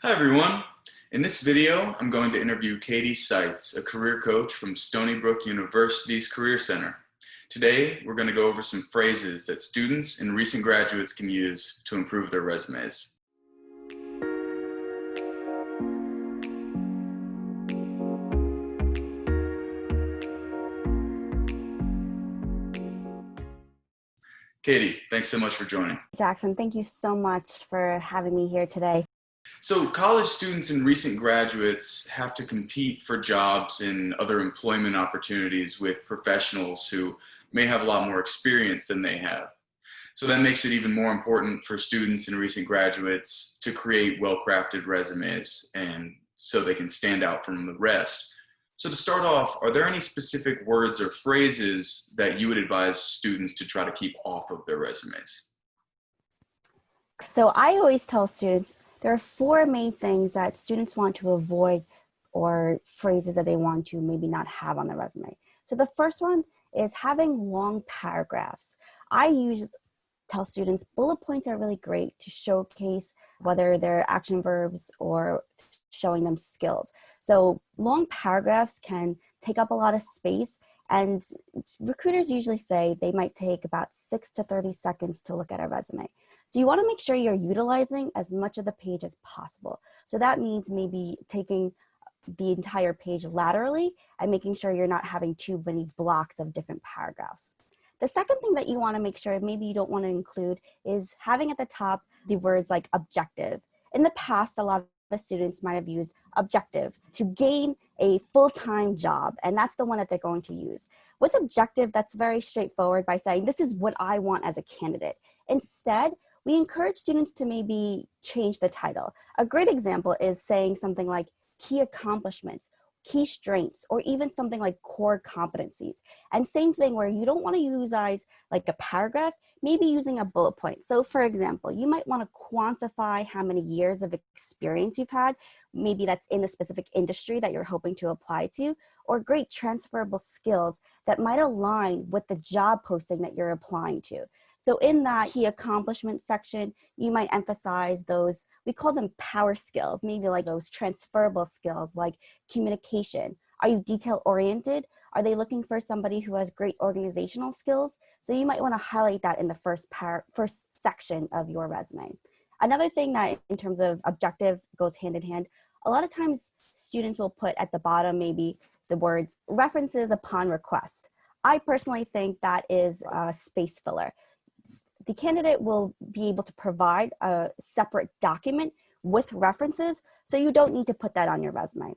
Hi everyone. In this video, I'm going to interview Katie Seitz, a career coach from Stony Brook University's Career Center. Today, we're going to go over some phrases that students and recent graduates can use to improve their resumes. Katie, thanks so much for joining. Jackson, thank you so much for having me here today. So college students and recent graduates have to compete for jobs and other employment opportunities with professionals who may have a lot more experience than they have. So that makes it even more important for students and recent graduates to create well-crafted resumes and so they can stand out from the rest. So to start off, are there any specific words or phrases that you would advise students to try to keep off of their resumes? So I always tell students there are four main things that students want to avoid or phrases that they want to maybe not have on their resume. So the first one is having long paragraphs. I usually tell students bullet points are really great to showcase whether they're action verbs or showing them skills. So long paragraphs can take up a lot of space, and recruiters usually say they might take about 6 to 30 seconds to look at a resume. So you want to make sure you're utilizing as much of the page as possible. So that means maybe taking the entire page laterally and making sure you're not having too many blocks of different paragraphs. The second thing that you want to make sure maybe you don't want to include is having at the top the words like objective. In the past, a lot of students might have used objective to gain a full-time job, and that's the one that they're going to use. With objective, that's very straightforward by saying, this is what I want as a candidate. Instead, we encourage students to maybe change the title. A great example is saying something like key accomplishments, key strengths, or even something like core competencies. And same thing where you don't want to use like a paragraph, maybe using a bullet point. So for example, you might want to quantify how many years of experience you've had. Maybe that's in a specific industry that you're hoping to apply to, or great transferable skills that might align with the job posting that you're applying to. So in that key accomplishment section, you might emphasize those, we call them power skills, maybe like those transferable skills like communication. Are you detail oriented? Are they looking for somebody who has great organizational skills? So you might want to highlight that in the first section of your resume. Another thing that in terms of objective goes hand in hand, a lot of times students will put at the bottom maybe the words references upon request. I personally think that is a space filler. The candidate will be able to provide a separate document with references, so you don't need to put that on your resume.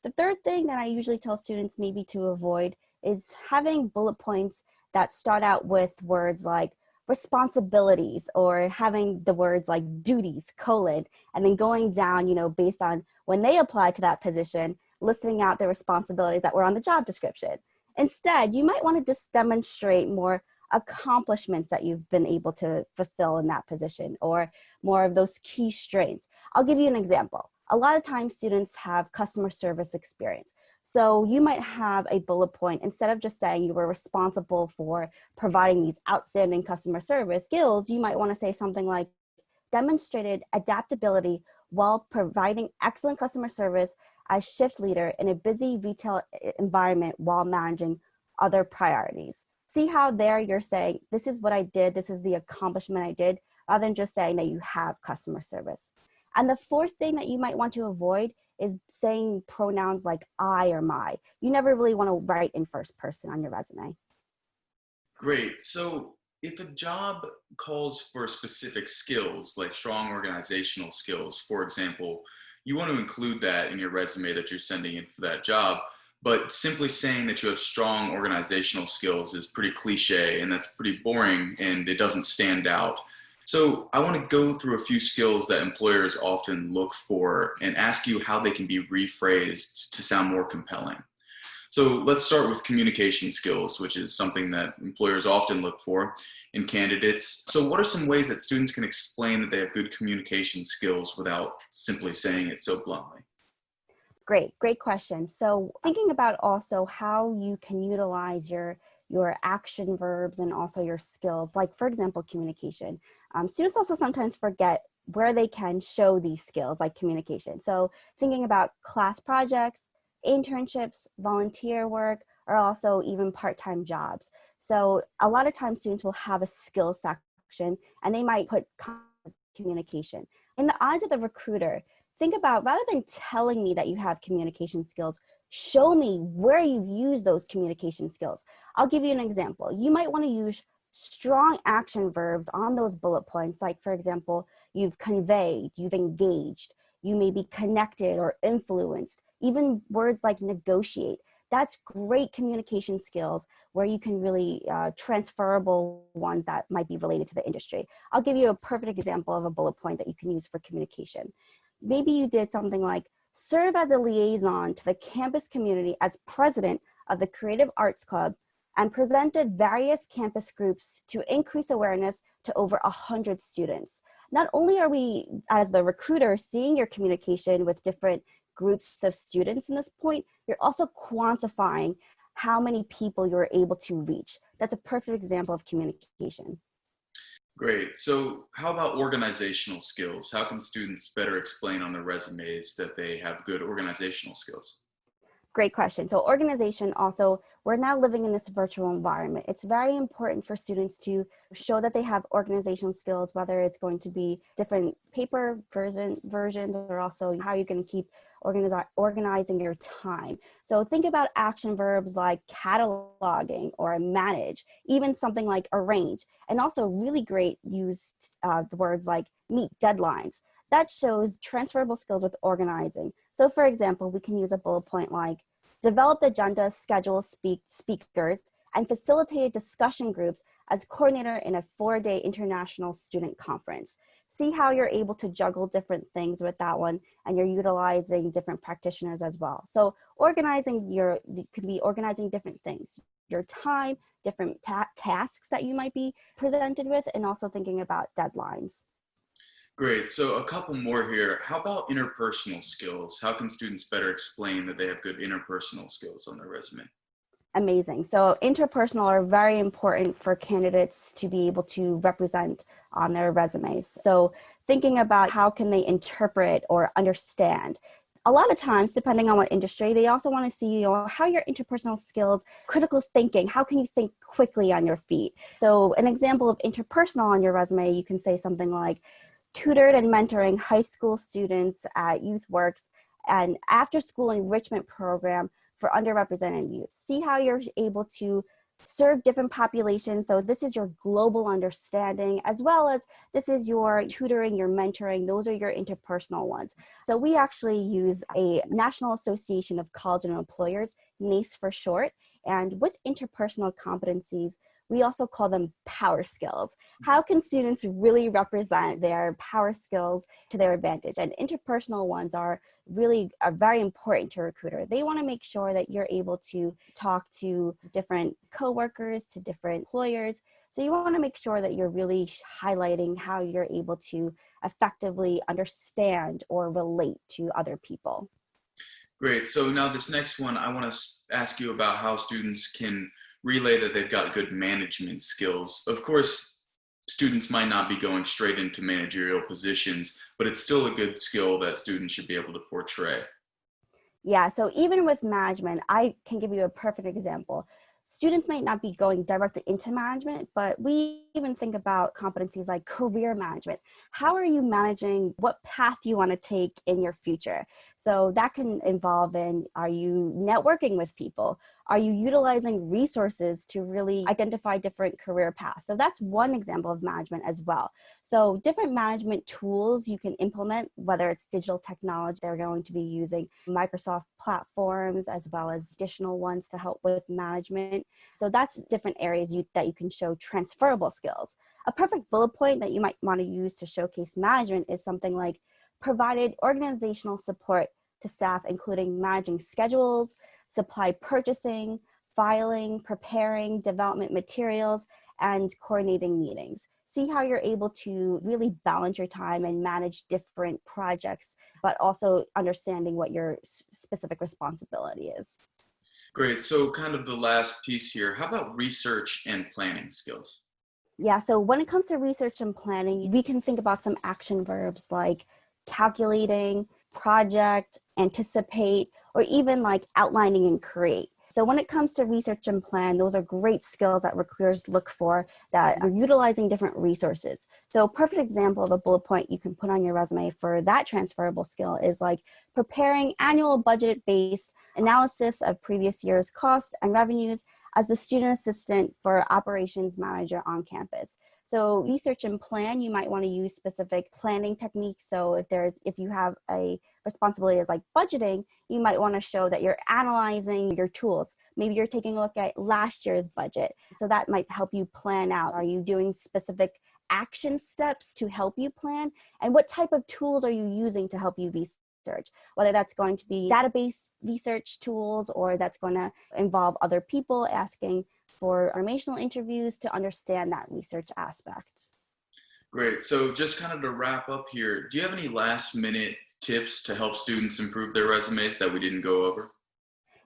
The third thing that I usually tell students maybe to avoid is having bullet points that start out with words like responsibilities, or having the words like duties, and then going down, based on when they apply to that position, listing out the responsibilities that were on the job description. Instead, you might want to just demonstrate more accomplishments that you've been able to fulfill in that position, or more of those key strengths. I'll give you an example. A lot of times students have customer service experience. So you might have a bullet point, instead of just saying you were responsible for providing these outstanding customer service skills, you might want to say something like demonstrated adaptability while providing excellent customer service as shift leader in a busy retail environment while managing other priorities. See how there you're saying, this is what I did, this is the accomplishment I did, rather than just saying that you have customer service. And the fourth thing that you might want to avoid is saying pronouns like I or my. You never really want to write in first person on your resume. Great. So if a job calls for specific skills, like strong organizational skills, for example, you want to include that in your resume that you're sending in for that job. But simply saying that you have strong organizational skills is pretty cliche, and that's pretty boring, and it doesn't stand out. So I want to go through a few skills that employers often look for and ask you how they can be rephrased to sound more compelling. So let's start with communication skills, which is something that employers often look for in candidates. So what are some ways that students can explain that they have good communication skills without simply saying it so bluntly? Great question. So thinking about also how you can utilize your action verbs and also your skills, like for example, communication. Students also sometimes forget where they can show these skills like communication. So thinking about class projects, internships, volunteer work, or also even part-time jobs. So a lot of times students will have a skill section and they might put communication. In the eyes of the recruiter, think about, rather than telling me that you have communication skills, show me where you've used those communication skills. I'll give you an example. You might want to use strong action verbs on those bullet points. Like, for example, you've conveyed, you've engaged, you may be connected or influenced, even words like negotiate. That's great communication skills where you can really transferable ones that might be related to the industry. I'll give you a perfect example of a bullet point that you can use for communication. Maybe you did something like serve as a liaison to the campus community as president of the Creative Arts Club and presented various campus groups to increase awareness to over 100 students. Not only are we, as the recruiter, seeing your communication with different groups of students in this point, you're also quantifying how many people you're able to reach. That's a perfect example of communication. Great. So how about organizational skills? How can students better explain on their resumes that they have good organizational skills? Great question. So organization also, we're now living in this virtual environment. It's very important for students to show that they have organizational skills, whether it's going to be different paper versions or also how you can keep organizing your time. So think about action verbs like cataloging or manage, even something like arrange, and also really great use the words like meet deadlines. That shows transferable skills with organizing. So for example, we can use a bullet point like develop agendas, schedule speakers, and facilitate discussion groups as coordinator in a 4-day international student conference. See how you're able to juggle different things with that one, and you're utilizing different practitioners as well. So you could be organizing different things, your time, different tasks that you might be presented with, and also thinking about deadlines. Great. So a couple more here. How about interpersonal skills? How can students better explain that they have good interpersonal skills on their resume? Amazing. So interpersonal are very important for candidates to be able to represent on their resumes. So thinking about how can they interpret or understand. A lot of times, depending on what industry, they also want to see how your interpersonal skills, critical thinking, how can you think quickly on your feet? So an example of interpersonal on your resume, you can say something like, tutored and mentoring high school students at YouthWorks and after school enrichment program for underrepresented youth. See how you're able to serve different populations. So this is your global understanding, as well as this is your tutoring, your mentoring. Those are your interpersonal ones. So we actually use a National Association of College and Employers, NACE for short. And with interpersonal competencies, we also call them power skills. How can students really represent their power skills to their advantage? And interpersonal ones are very important to a recruiter. They want to make sure that you're able to talk to different coworkers, to different employers. So you want to make sure that you're really highlighting how you're able to effectively understand or relate to other people. Great. So now this next one, I want to ask you about how students can relay that they've got good management skills. Of course, students might not be going straight into managerial positions, but it's still a good skill that students should be able to portray. Yeah, so even with management, I can give you a perfect example. Students might not be going directly into management, but we even think about competencies like career management. How are you managing what path you want to take in your future? So that can involve are you networking with people? Are you utilizing resources to really identify different career paths? So that's one example of management as well. So different management tools you can implement, whether it's digital technology, they're going to be using Microsoft platforms as well as additional ones to help with management. So that's different areas that you can show transferable skills. A perfect bullet point that you might want to use to showcase management is something like provided organizational support to staff, including managing schedules, supply purchasing, filing, preparing development materials, and coordinating meetings. See how you're able to really balance your time and manage different projects, but also understanding what your specific responsibility is. Great. So kind of the last piece here, how about research and planning skills? Yeah, so when it comes to research and planning, we can think about some action verbs like calculating, project, anticipate, or even like outlining and create. So when it comes to research and plan, those are great skills that recruiters look for that are utilizing different resources. So a perfect example of a bullet point you can put on your resume for that transferable skill is like preparing annual budget-based analysis of previous year's costs and revenues as the student assistant for operations manager on campus. So research and plan, you might want to use specific planning techniques. So if you have a responsibility as like budgeting, you might want to show that you're analyzing your tools. Maybe you're taking a look at last year's budget. So that might help you plan out. Are you doing specific action steps to help you plan? And what type of tools are you using to help you research? Whether that's going to be database research tools or that's going to involve other people asking for informational interviews to understand that research aspect. Great. So just kind of to wrap up here, do you have any last minute tips to help students improve their resumes that we didn't go over?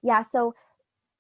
Yeah, so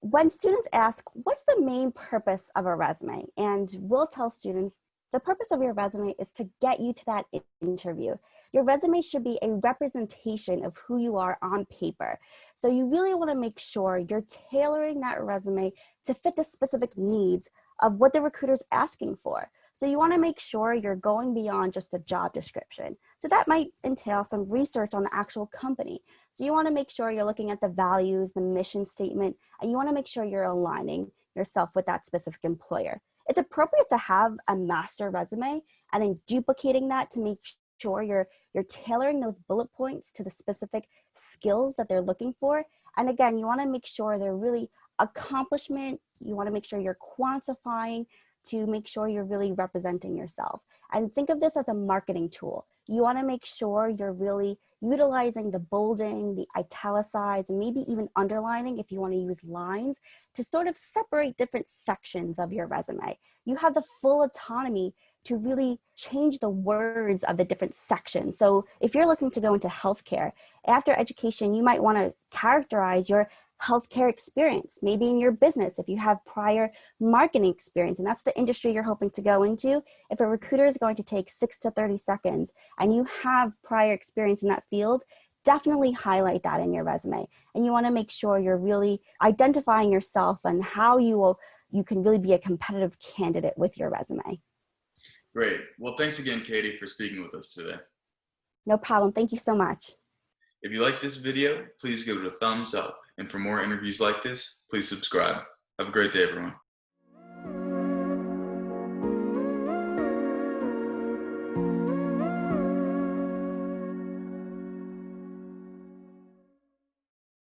when students ask, what's the main purpose of a resume? And we'll tell students, the purpose of your resume is to get you to that interview. Your resume should be a representation of who you are on paper. So you really want to make sure you're tailoring that resume to fit the specific needs of what the recruiter's asking for. So you want to make sure you're going beyond just the job description. So that might entail some research on the actual company. So you want to make sure you're looking at the values, the mission statement, and you want to make sure you're aligning yourself with that specific employer. It's appropriate to have a master resume and then duplicating that to make sure you're tailoring those bullet points to the specific skills that they're looking for. And again, you want to make sure they're really accomplishment. You want to make sure you're quantifying to make sure you're really representing yourself. And think of this as a marketing tool. You want to make sure you're really utilizing the bolding, the italicize, and maybe even underlining if you want to use lines to sort of separate different sections of your resume. You have the full autonomy to really change the words of the different sections. So if you're looking to go into healthcare, after education, you might want to characterize your healthcare experience, maybe in your business, if you have prior marketing experience, and that's the industry you're hoping to go into. If a recruiter is going to take 6 to 30 seconds and you have prior experience in that field, definitely highlight that in your resume. And you want to make sure you're really identifying yourself and how you can really be a competitive candidate with your resume. Great. Well, thanks again, Katie, for speaking with us today. No problem. Thank you so much. If you like this video, please give it a thumbs up. And for more interviews like this, please subscribe. Have a great day, everyone.